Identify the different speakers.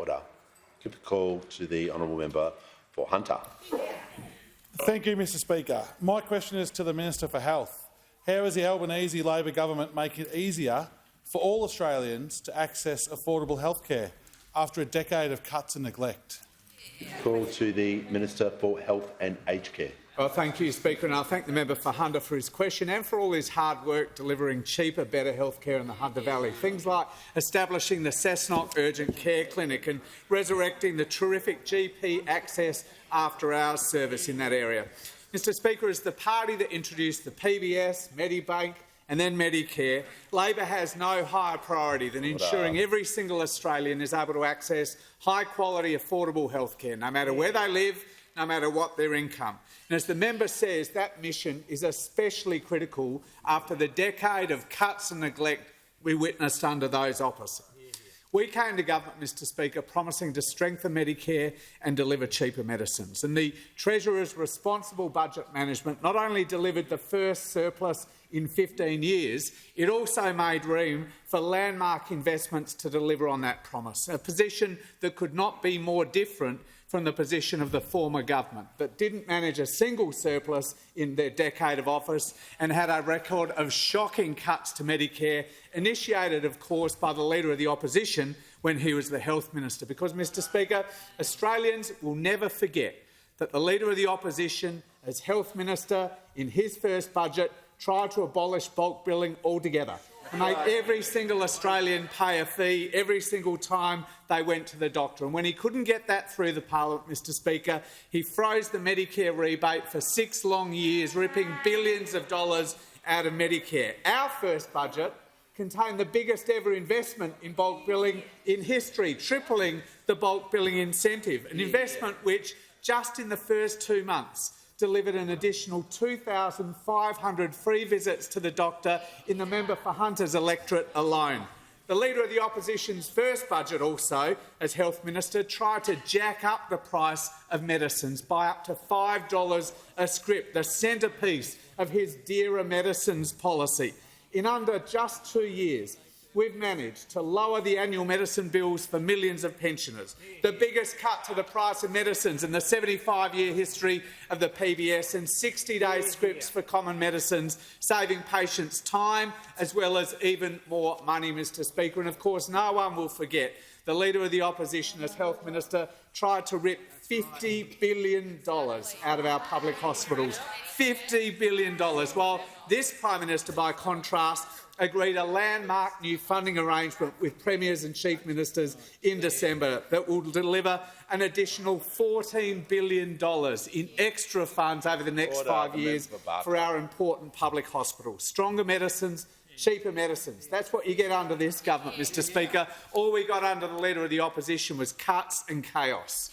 Speaker 1: order. Give a call to the honourable member for Hunter.
Speaker 2: Thank you, Mr Speaker. My question is to the Minister for Health. How is the Albanese Labor government making it easier for all Australians to access affordable health care after a decade of cuts and neglect?
Speaker 1: Call to the Minister for Health and Aged Care.
Speaker 3: Well, thank you, Speaker, and I thank the member for Hunter for his question and for all his hard work delivering cheaper, better health care in the Hunter Valley. Things like establishing the Cessnock Urgent Care Clinic and resurrecting the terrific GP access after-hours service in that area. Mr Speaker, as the party that introduced the PBS, Medibank and then Medicare, Labor has no higher priority than ensuring every single Australian is able to access high-quality, affordable health care, no matter where they live, no matter what their income. And as the member says, that mission is especially critical after the decade of cuts and neglect we witnessed under those opposite. We came to government, Mr Speaker, promising to strengthen Medicare and deliver cheaper medicines. And the Treasurer's responsible budget management not only delivered the first surplus in 15 years, it also made room for landmark investments to deliver on that promise, a position that could not be more different from the position of the former government that didn't manage a single surplus in their decade of office and had a record of shocking cuts to Medicare, initiated, of course, by the Leader of the Opposition when he was the Health Minister. Because, Mr Speaker, Australians will never forget that the Leader of the Opposition, as Health Minister in his first budget, tried to abolish bulk billing altogether and make every single Australian pay a fee every single time they went to the doctor. And when he couldn't get that through the parliament, Mr Speaker, he froze the Medicare rebate for 6 long years, ripping billions of dollars out of Medicare. Our first budget contained the biggest ever investment in bulk billing in history, tripling the bulk billing incentive, an investment which, just in the first 2 months, delivered an additional 2,500 free visits to the doctor in the member for Hunter's electorate alone. The Leader of the Opposition's first budget also, as Health Minister, tried to jack up the price of medicines by up to $5 a script, the centrepiece of his dearer medicines policy. In under just 2 years, we've managed to lower the annual medicine bills for millions of pensioners, the biggest cut to the price of medicines in the 75-year history of the PBS, and 60-day scripts for common medicines, saving patients time as well as even more money, Mr Speaker. And of course, no one will forget the Leader of the Opposition, as Health Minister, tried to rip $50 billion out of our public hospitals. $50 billion. While this Prime Minister, by contrast, agreed a landmark new funding arrangement with premiers and chief ministers in December that will deliver an additional $14 billion in extra funds over the next 5 years for our important public hospitals. Stronger medicines, cheaper medicines. That's what you get under this government, Mr Speaker. All we got under the Leader of the Opposition was cuts and chaos.